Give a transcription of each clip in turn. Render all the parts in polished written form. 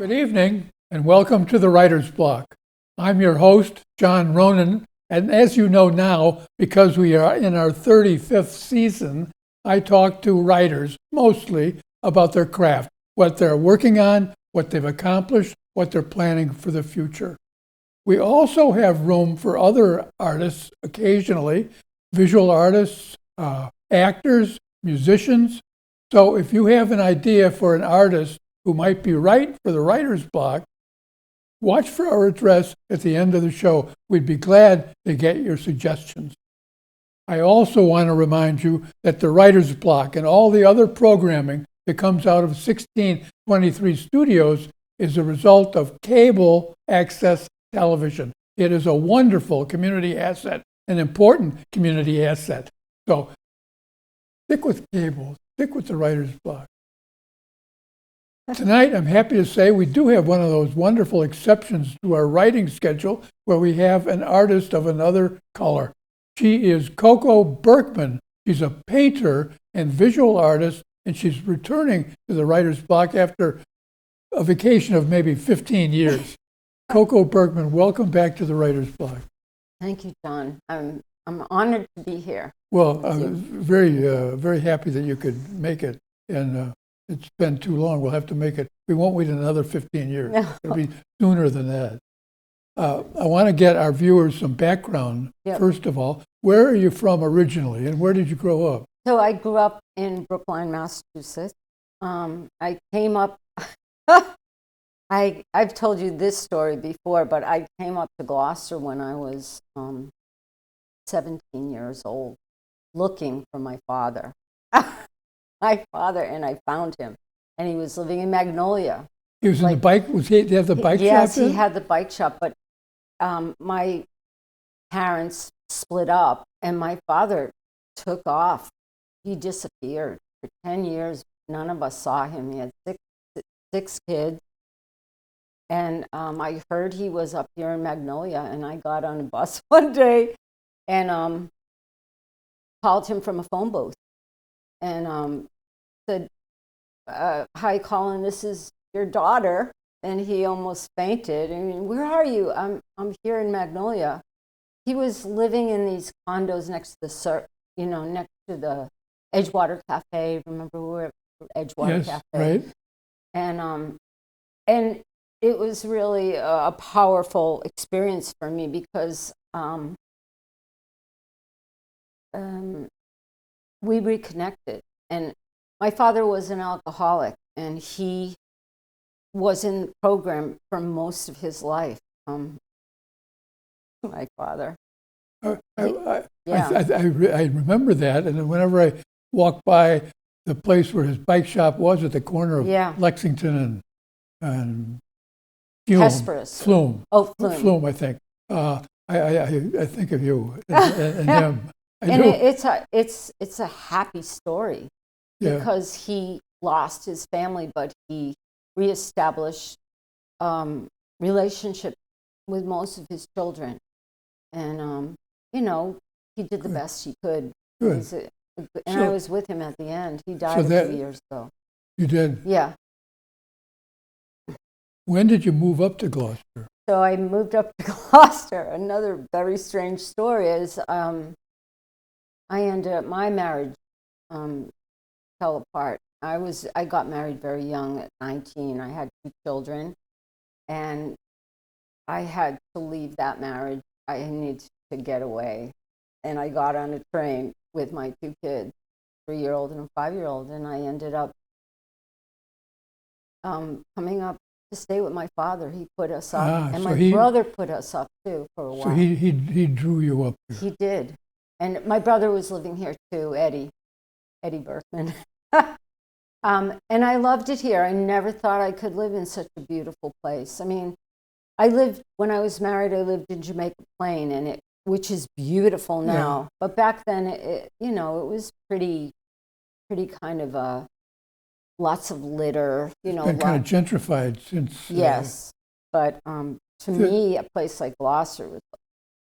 Good evening, and welcome to the Writer's Block. I'm your host, John Ronan, and as you know now, because we are in our 35th season, I talk to writers mostly about their craft, what they're working on, what they've accomplished, what they're planning for the future. We also have room for other artists occasionally, visual artists, actors, musicians. So if you have an idea for an artist who might be right for the Writer's Block, watch for our address at the end of the show. We'd be glad to get your suggestions. I also want to remind you that the Writer's Block and all the other programming that comes out of 1623 Studios is a result of cable access television. It is a wonderful community asset, an important community asset. So stick with cable, stick with the Writer's Block. Tonight, I'm happy to say we do have one of those wonderful exceptions to our writing schedule where we have an artist of another color. She is Coco Berkman. She's a painter and visual artist, and she's returning to the Writer's Block after a vacation of maybe 15 years. Coco Berkman, welcome back to the Writer's Block. Thank you, John. I'm honored to be here. Well, I'm very happy that you could make it, and it's been too long. We'll have to make it. We won't wait another 15 years. No. It'll be sooner than that. I want to get our viewers some background. Yep. First of all, where are you from originally, and where did you grow up? So I grew up in Brookline, Massachusetts. I came up, I've told you this story before, but I came up to Gloucester when I was 17 years old, looking for my father. And I found him, and he was living in Magnolia. He was in the bike. Did he have the bike shop? Yes, he had the bike shop, but my parents split up, and my father took off. He disappeared for 10 years. None of us saw him. He had six kids, and I heard he was up here in Magnolia, and I got on a bus one day and called him from a phone booth and said, "Hi, Colin, this is your daughter." And he almost fainted. I mean, "Where are you?" I'm here in Magnolia. He was living in these condos next to next to the Edgewater Cafe. Remember, we were at Edgewater Cafe, right? And it was really a powerful experience for me because we reconnected. And my father was an alcoholic, and he was in the program for most of his life. My father. I remember that, and whenever I walk by the place where his bike shop was at the corner of Lexington and Hesperus. Flume. Oh, Flume. Flume, I think. I think of you and him. It's a happy story because he lost his family, but he reestablished relationship with most of his children, and he did the best he could. Good. I was with him at the end. He died a few years ago. You did? Yeah. When did you move up to Gloucester? So I moved up to Gloucester. Another very strange story is my marriage fell apart. I got married very young at 19. I had 2 children, and I had to leave that marriage. I needed to get away, and I got on a train with my 2 kids, 3-year-old and a 5-year-old, and I ended up coming up to stay with my father. He put us up, and my brother put us up too for a while. So he drew you up here. He did, and my brother was living here too, Eddie Berkman. And I loved it here. I never thought I could live in such a beautiful place. I mean, when I was married, I lived in Jamaica Plain, which is beautiful now. Yeah. But back then, it was pretty kind of lots of litter. It's been kind of gentrified since. Yes, but to me, a place like Gloucester was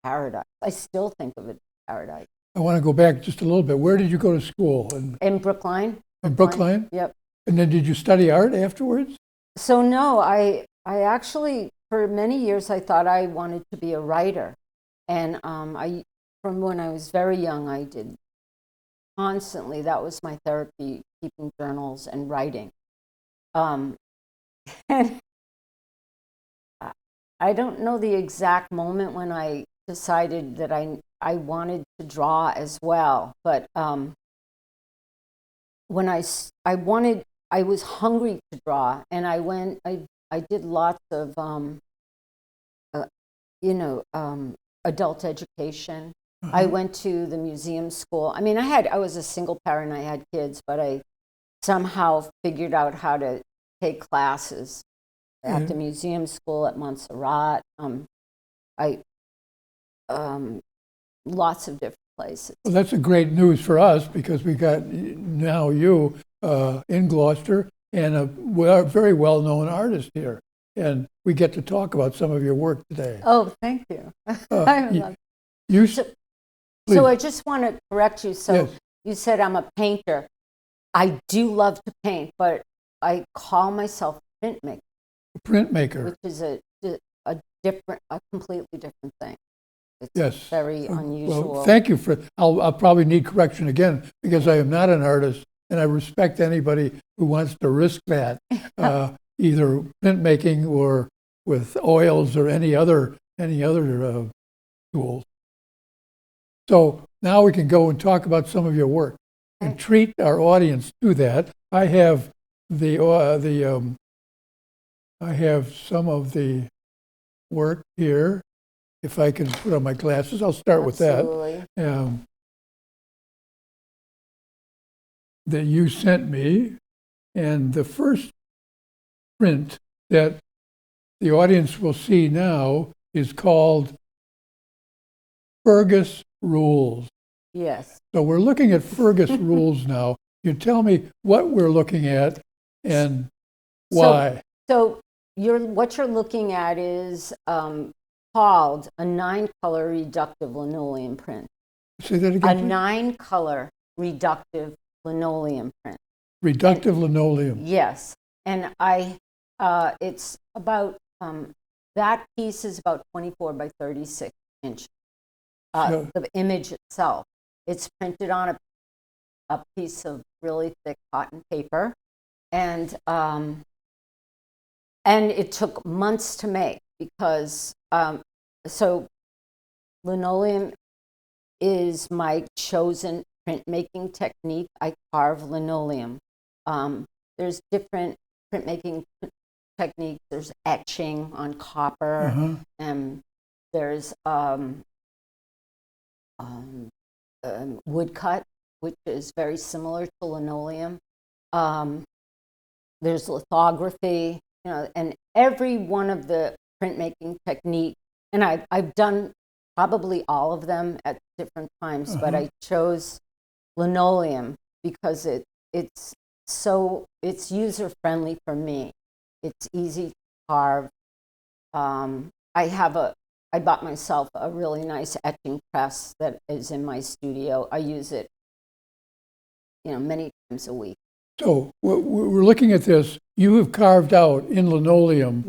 paradise. I still think of it as paradise. I want to go back just a little bit. Where did you go to school? In Brookline. In Brookline? Yep. And then did you study art afterwards? So no, I actually, for many years, I thought I wanted to be a writer. And from when I was very young, I did constantly, that was my therapy, keeping journals and writing. Um, and I don't know the exact moment when I decided that I wanted to draw as well, but when I was hungry to draw, and I did lots of, uh, you know, adult education. I went to the museum school. I mean, I was a single parent, I had kids, but I somehow figured out how to take classes at the museum school at Montserrat. I Lots of different places. Well, that's a great news for us because we got now you in Gloucester and a very well-known artist here, and we get to talk about some of your work today. Oh, thank you. I love You so I just want to correct you. So yes. you said I'm a painter. I do love to paint, but I call myself a printmaker. Printmaker. Which is a completely different thing. It's yes. very unusual. Well, thank you for. I'll probably need correction again because I am not an artist, and I respect anybody who wants to risk that, either printmaking or with oils or any other tools. So now we can go and talk about some of your work and treat our audience to that. I have I have some of the work here. If I can put on my glasses, I'll start Absolutely. with that. That you sent me, and the first print that the audience will see now is called Fergus Rules. Yes. So we're looking at Fergus Rules now. You tell me what we're looking at and why. So what you're looking at is called a 9-color reductive linoleum print. Say that again. A 9-color reductive linoleum print. Reductive linoleum. Yes, and it's about that piece is about 24 by 36 inches. The image itself, it's printed on a piece of really thick cotton paper, and it took months to make because so linoleum is my chosen printmaking technique. I carve linoleum. There's different printmaking techniques. There's etching on copper, and there's woodcut, which is very similar to linoleum. There's lithography, and every one of the printmaking technique, and I've done probably all of them at different times, but I chose linoleum because it's user friendly for me. It's easy to carve. I bought myself a really nice etching press that is in my studio. I use it, many times a week. So we're looking at this. You have carved out in linoleum,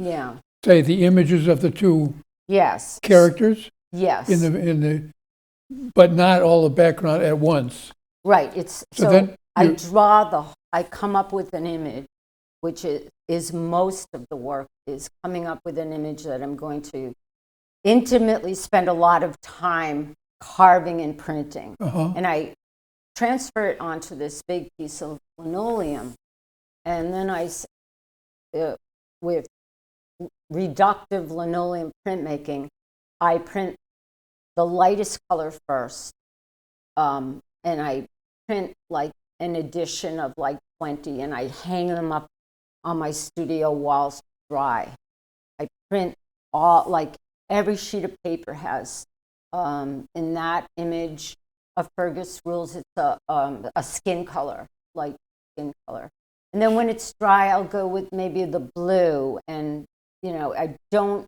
say the images of the two characters. Yes. But not all the background at once. Right. I come up with an image, which is most of the work, is coming up with an image that I'm going to intimately spend a lot of time carving and printing. And I transfer it onto this big piece of linoleum. And then with reductive linoleum printmaking, I print the lightest color first. And I print like an edition of like 20, and I hang them up on my studio walls to dry. I print all, like every sheet of paper has, in that image of Fergus Rules, it's a skin color, light skin color. And then when it's dry, I'll go with maybe the blue, and I don't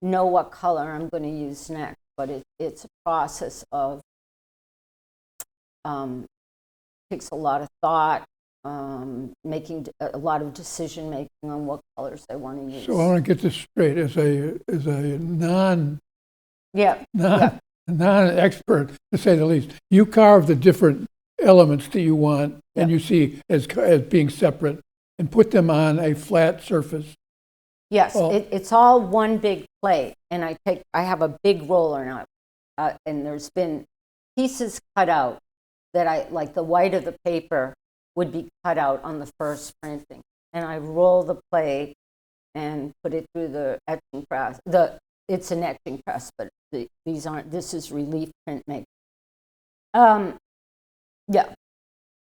know what color I'm going to use next, but it's a process of takes a lot of thought making a lot of decision making on what colors I want to use. So I want to get this straight. As a Yeah. non-expert, to say the least, you carve the different elements that you want and you see as being separate and put them on a flat surface. Yes, it's all one big plate, and I have a big roller now, and there's been pieces cut out that I like. The white of the paper would be cut out on the first printing, and I roll the plate and put it through the etching press. It's an etching press, but these aren't. This is relief printmaking. Yeah,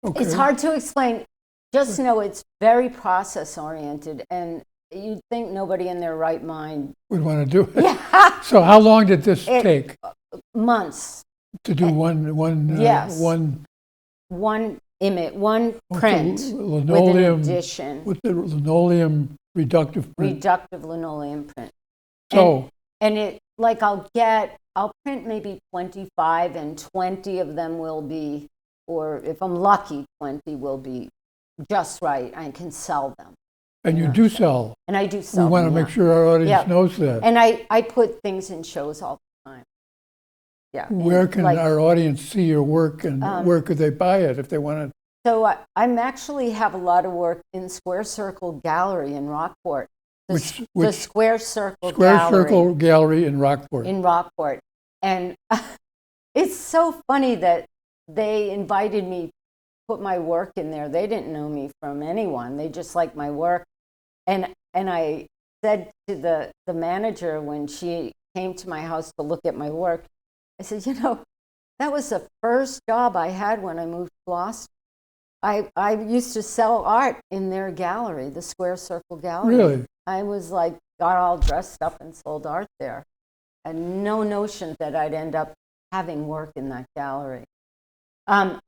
Okay. it's hard to explain. Just know it's very process oriented, and you'd think nobody in their right mind would want to do it. Yeah. So how long did this take? Months. To do one Yes. one print linoleum, with an addition. With the linoleum reductive print. Reductive linoleum print. So and it I'll print maybe 25, and 20 of them will be, or if I'm lucky, 20 will be just right. I can sell them. And you do sell. And I do sell. We want to make sure our audience knows that. And I put things in shows all the time. Yeah. Where can our audience see your work, and where could they buy it if they want to? So I'm actually have a lot of work in Square Circle Gallery in Rockport. The Square Circle Gallery in Rockport. In Rockport. And it's so funny that they invited me to put my work in there. They didn't know me from anyone. They just liked my work. And I said to the manager when she came to my house to look at my work, I said, that was the first job I had when I moved to Boston. I used to sell art in their gallery, the Square Circle Gallery. Really? I was got all dressed up and sold art there. And no notion that I'd end up having work in that gallery. Oh,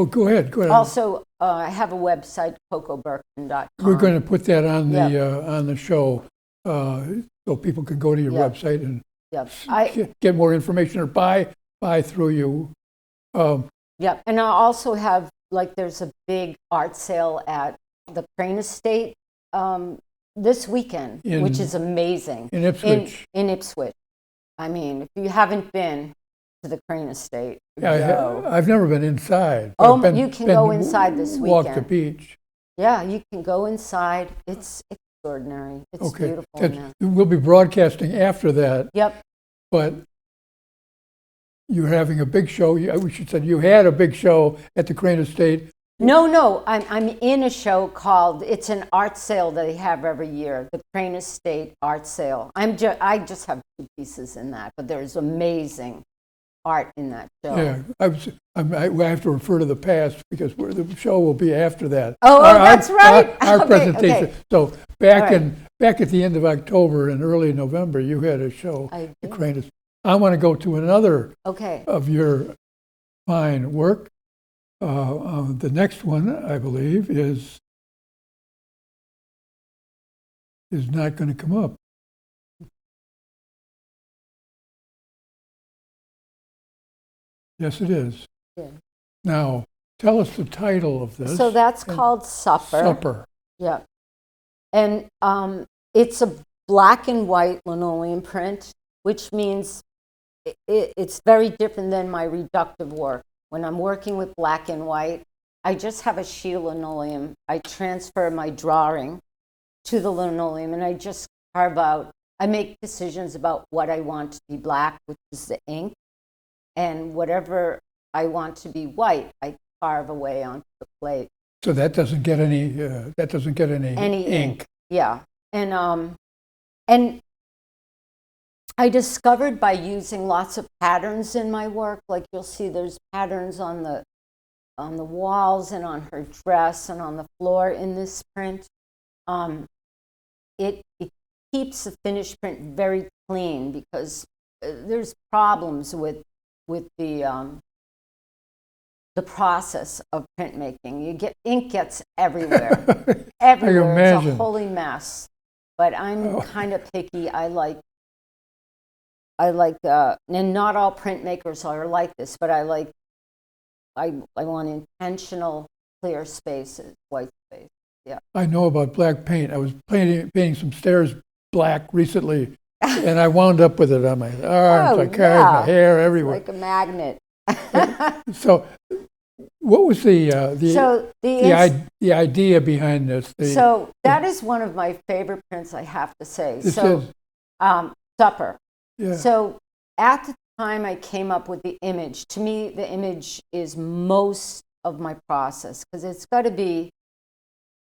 go ahead. Also, I have a website, CocoBerkman.com. We're going to put that on the show, so people can go to your website and get more information or buy through you. And I also have there's a big art sale at the Crane Estate this weekend, which is amazing. In Ipswich. In Ipswich. I mean, if you haven't been to the Crane Estate, I've never been inside. You can go inside this weekend. Walk the beach. Yeah, you can go inside. It's extraordinary. It's beautiful. We'll be broadcasting after that. Yep. But you're having a big show. We should say you had a big show at the Crane Estate. No, I'm in a show called, it's an art sale that they have every year, the Crane Estate Art Sale. I just have 2 pieces in that, but there's amazing art in that show. Yeah, I have to refer to the past because the show will be after that. That's right. Our presentation. Okay. So back at the end of October and early November, you had a show at the Crane Estate. I want to go to another of your fine work. The next one, I believe, is not going to come up. Yes, it is. Yeah. Now, tell us the title of this. So that's called Supper. Supper. Yeah. And it's a black and white linoleum print, which means it's very different than my reductive work. When I'm working with black and white, I just have a sheet of linoleum. I transfer my drawing to the linoleum, and I just carve out. I make decisions about what I want to be black, which is the ink, and whatever I want to be white, I carve away onto the plate. So that doesn't get any. Any ink. Yeah, and I discovered by using lots of patterns in my work, like you'll see there's patterns on the walls and on her dress and on the floor in this print. It keeps the finished print very clean because there's problems with the process of printmaking. Ink gets everywhere. Everywhere. It's a holy mess. But I'm kind of picky. I like, and not all printmakers are like this, but I want intentional clear spaces, white space. Yeah. I know about black paint. I was painting some stairs black recently, and I wound up with it on my arms, my cars, my hair, everywhere. Like a magnet. So, what was the So the idea behind this? So that is one of my favorite prints, I have to say. This So, is, Supper. yeah. So at the time I came up with the image, to me, the image is most of my process because it's got to be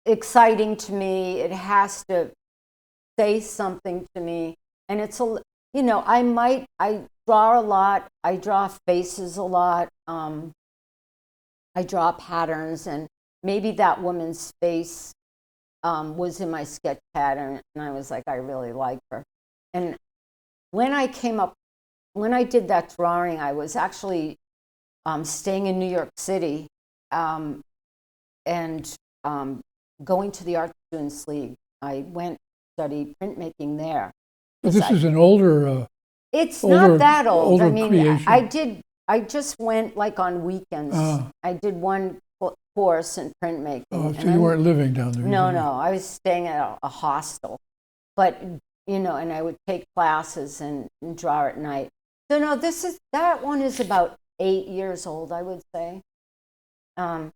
exciting to me. It has to say something to me. And it's I draw a lot. I draw faces a lot. I draw patterns, and maybe that woman's face was in my sketch pattern, and I was like, I really like her. And when I did that drawing, I was actually staying in New York City and going to the Art Students League. I went to study printmaking there. But this is an older. It's not that old. I mean, creation. I just went like on weekends. I did one course in printmaking. Oh, so you weren't living down there? No, I was staying at a hostel. But, and I would take classes and draw at night. So no, that one is about 8 years old, I would say. And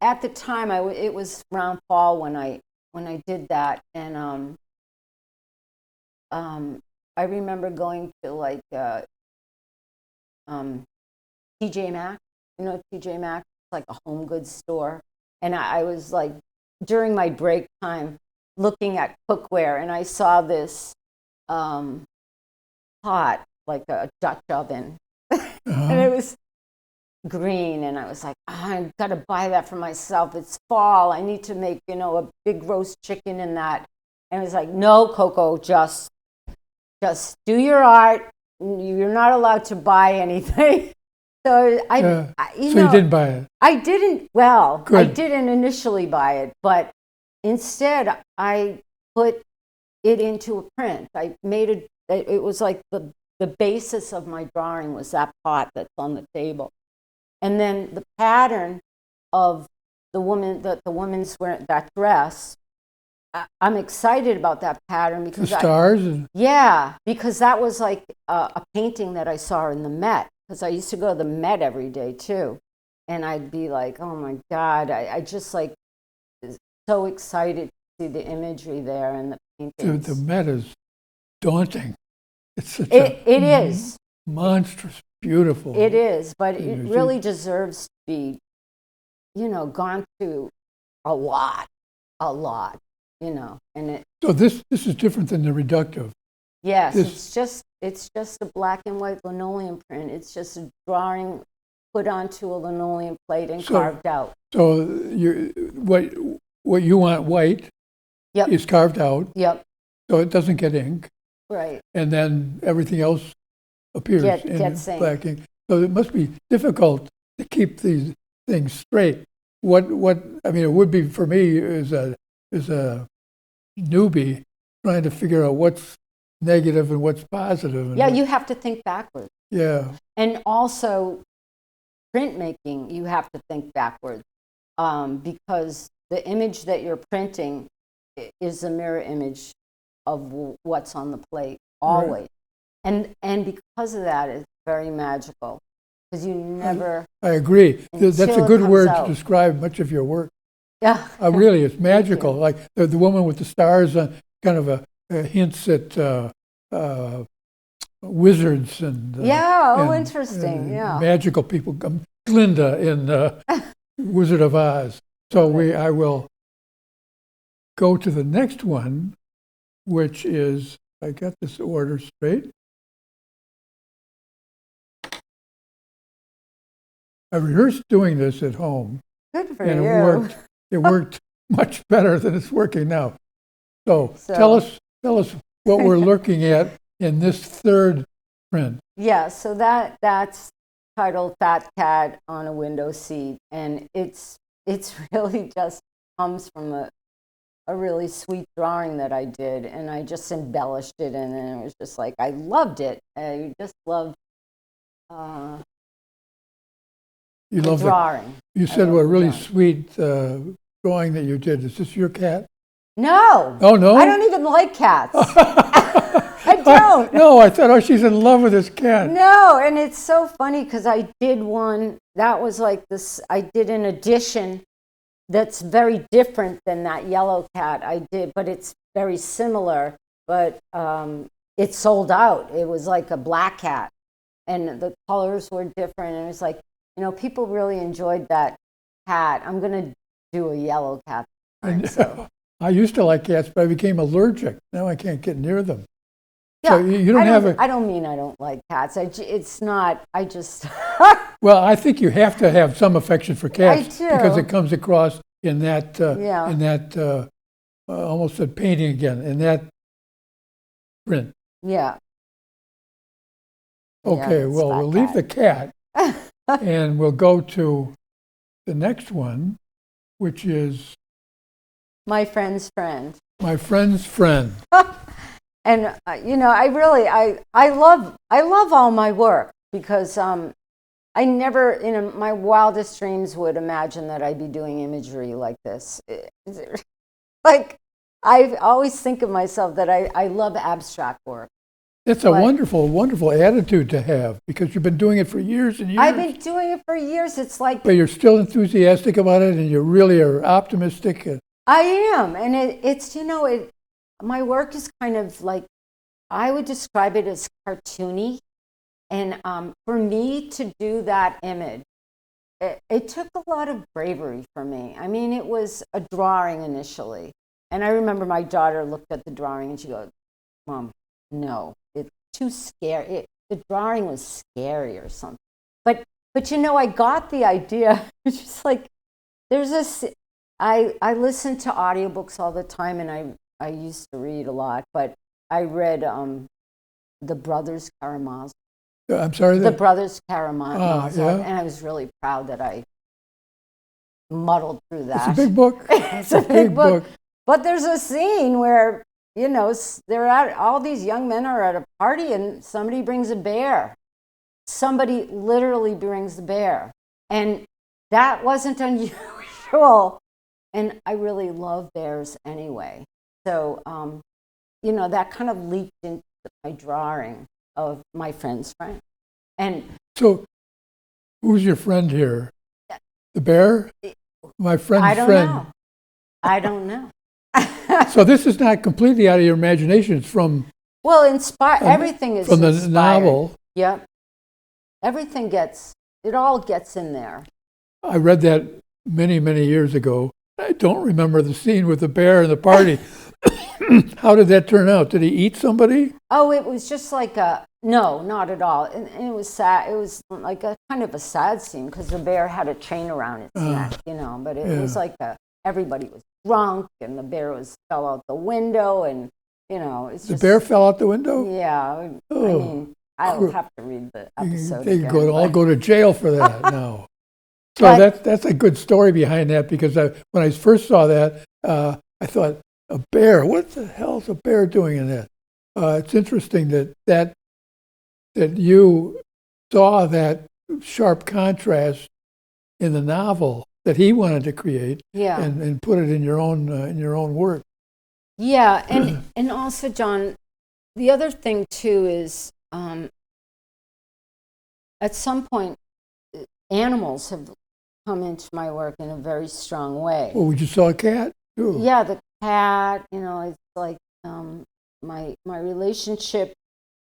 at the time, it was around fall when I did that, and I remember going to like TJ Maxx. TJ Maxx, like a home goods store, and I was like during my break time looking at cookware, and I saw this pot, like a Dutch oven, and it was green, and I was like, I've got to buy that for myself. It's fall. I need to make a big roast chicken in that. And it was like, no, Coco, just do your art. You're not allowed to buy anything. So so you didn't buy it? I didn't. Well, Good. I didn't initially buy it, but instead I put it into a print. I made it. It was like the basis of my drawing was that pot that's on the table, and then the pattern of the woman's wearing that dress. I'm excited about that pattern because the stars. Yeah, because that was like a painting that I saw in the Met. Because I used to go to the Met every day too, and I'd be like, "Oh my God!" I just like so excited to see the imagery there and the paintings. The Met is daunting. It's such it is monstrous, beautiful. It is, but it really deserves to be, gone through a lot, and it. So this is different than the reductive. Yes, it's just a black and white linoleum print. It's just a drawing put onto a linoleum plate and carved out. So what you want white is carved out. Yep. So it doesn't get ink. Right. And then everything else appears in black ink. So it must be difficult to keep these things straight. What I mean, it would be for me as a newbie trying to figure out what's negative and what's positive. Yeah, you have to think backwards. Yeah. And also, printmaking, you have to think backwards because the image that you're printing is a mirror image of what's on the plate, always. Right. And because of that, it's very magical because you never. I agree. That's a good word to describe much of your work. Yeah. Really, it's magical. Like the woman with the stars, kind of hints at wizards and interesting. Magical people. Glinda in Wizard of Oz. So I will go to the next one, which is, I got this order straight. I rehearsed doing this at home. Good for and you. It worked much better than it's working now. So tell us what we're looking at in this third print. Yeah, so that's titled Fat Cat on a Window Seat, and it's really just comes from a really sweet drawing that I did, and I just embellished it, and then it was just like I loved it. I just loved You love drawing. You I said love what a the really drawing. sweet drawing that you did. Is this your cat? No. Oh, no? I don't even like cats. I don't. No, I thought, oh, she's in love with this cat. No, and it's so funny because I did one that was like this. I did an edition that's very different than that yellow cat I did, but it's very similar. But it sold out. It was like a black cat, and the colors were different. And it was like, people really enjoyed that cat. I'm gonna do a yellow cat. And, So I used to like cats, but I became allergic. Now I can't get near them. yeah, So you don't have a. I don't mean I don't like cats. It's not. I just. Well, I think you have to have some affection for cats do. because it comes across in that Yeah. almost said painting again, in that print. Yeah. Okay, that's well, fat we'll leave the cat and we'll go to the next one, which is My friend's friend. my friend's friend. And I really I love all my work because I never in my wildest dreams would imagine that I'd be doing imagery like this. Like I always think of myself that I love abstract work. It's a wonderful, wonderful attitude to have because you've been doing it for years and years. I've been doing it for years. It's like But you're still enthusiastic about it and you really are optimistic. I am, and it's my work is kind of like I would describe it as cartoony, and for me to do that image, it took a lot of bravery for me. I mean, it was a drawing initially, and I remember my daughter looked at the drawing and she goes, "Mom, no, it's too scary. The drawing was scary or something." But I got the idea. It's just like there's this. I listen to audiobooks all the time, and I used to read a lot, but I read the Brothers Karamazov. I'm sorry? The Brothers Karamazov, yeah. and I was really proud that I muddled through that. It's a big book. It's a big book. But there's a scene where, they're at, all these young men are at a party and somebody brings a bear. Somebody literally brings the bear. And that wasn't unusual. And I really love bears anyway. So, that kind of leaked into my drawing of my friend's friend. And So, who's your friend here? The bear? My friend's friend. I don't know. So this is not completely out of your imagination. It's from everything is from the inspired. novel. Yep. It all gets in there. I read that many, many years ago. I don't remember the scene with the bear and the party. How did that turn out? Did he eat somebody? Oh, it was just like no, not at all. And it was sad. It was like a kind of a sad scene because the bear had a chain around its neck, but it was like everybody was drunk and the bear fell out the window and, it's just. The bear fell out the window? Yeah. Oh, I mean, I'll have to read the episode They again. all go to jail for that now. So that's a good story behind that because when I first saw that, I thought, a bear? What the hell's a bear doing in that? It's interesting that you saw that sharp contrast in the novel that he wanted to create and put it in your own work. Yeah, and also, John, the other thing too is at some point animals have come into my work in a very strong way. Well, we just saw a cat too. Yeah, the cat, it's like my relationship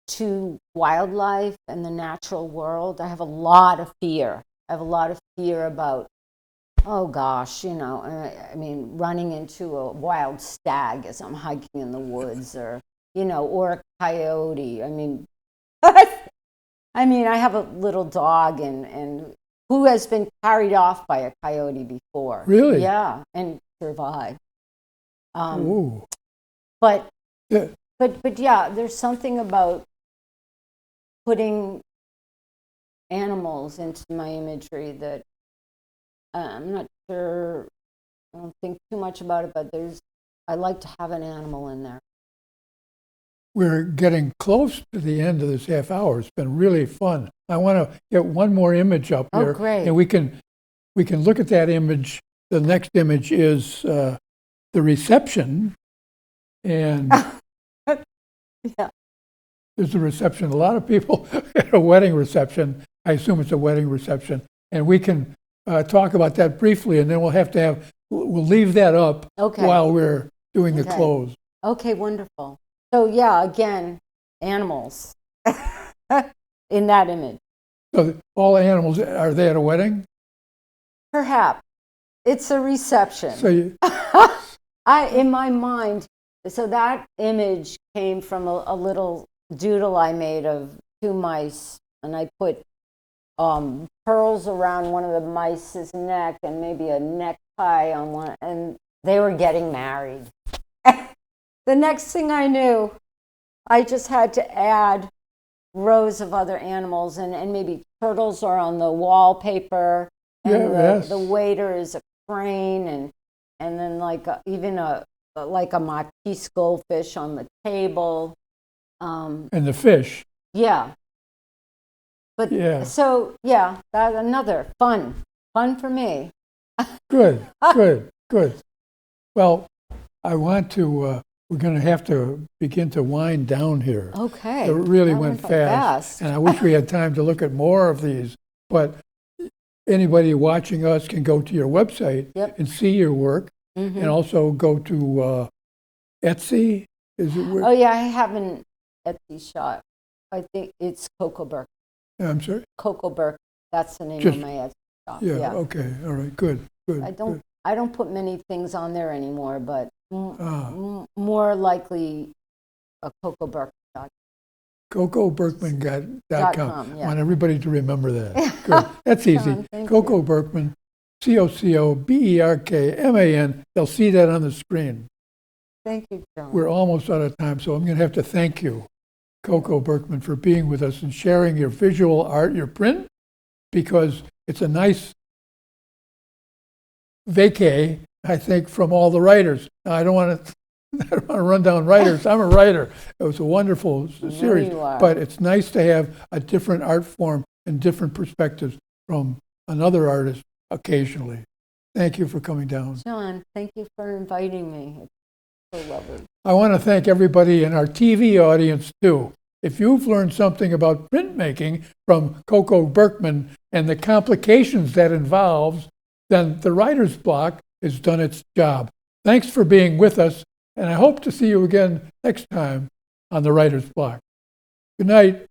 to wildlife and the natural world. I have a lot of fear. I have a lot of fear about, oh gosh, I mean, running into a wild stag as I'm hiking in the woods or a coyote. I mean, I have a little dog and who has been carried off by a coyote before. Really? Yeah, and survived. Ooh. But Yeah. But yeah, there's something about putting animals into my imagery that I'm not sure. I don't think too much about it, but I like to have an animal in there. We're getting close to the end of this half hour. It's been really fun. I want to get one more image up here. Oh, great. And we can we can look at that image. The next image is the reception, and Yeah. there's a reception. A lot of people at a wedding reception. I assume it's a wedding reception, and we can talk about that briefly, and then we'll leave that up Okay. while we're doing the Okay. close. Okay, wonderful. So yeah, again, animals in that image. So all animals, are they at a wedding? Perhaps it's a reception. So In my mind, so that image came from a little doodle I made of two mice, and I put pearls around one of the mice's neck and maybe a necktie on one, and they were getting married. The next thing I knew, I just had to add rows of other animals, and maybe turtles are on the wallpaper, and yes. the waiter is a crane, and then even a Matisse goldfish on the table. And the fish. Yeah. But Yeah. so yeah, that's another fun for me. Good. Well, I want to. We're going to have to begin to wind down here. Okay. It really That went by fast, and I wish we had time to look at more of these. But anybody watching us can go to your website Yep. and see your work, Mhm. and also go to Etsy. Is it? Oh yeah, I have an Etsy shop. I think it's Coco Berkman. I'm sorry. Coco Berkman. That's the name Just- of my Etsy shop. Yeah. Okay. All right. Good. I don't put many things on there anymore, but more likely a Coco Berkman. CocoBerkman.com. Yeah. I want everybody to remember that. Good. That's easy. John, thank Coco you. Berkman, CocoBerkman. They'll see that on the screen. Thank you, John. We're almost out of time, so I'm going to have to thank you, Coco Berkman, for being with us and sharing your visual art, your print, because it's a nice vacay, I think, from all the writers. Now, I don't want to run down writers. I'm a writer. It was a wonderful series, you are. but it's nice to have a different art form and different perspectives from another artist occasionally. Thank you for coming down. John, thank you for inviting me. It's so lovely. I want to thank everybody in our TV audience, too. If you've learned something about printmaking from Coco Berkman and the complications that involves, then the writer's block has done its job. Thanks for being with us, and I hope to see you again next time on the writer's block. Good night.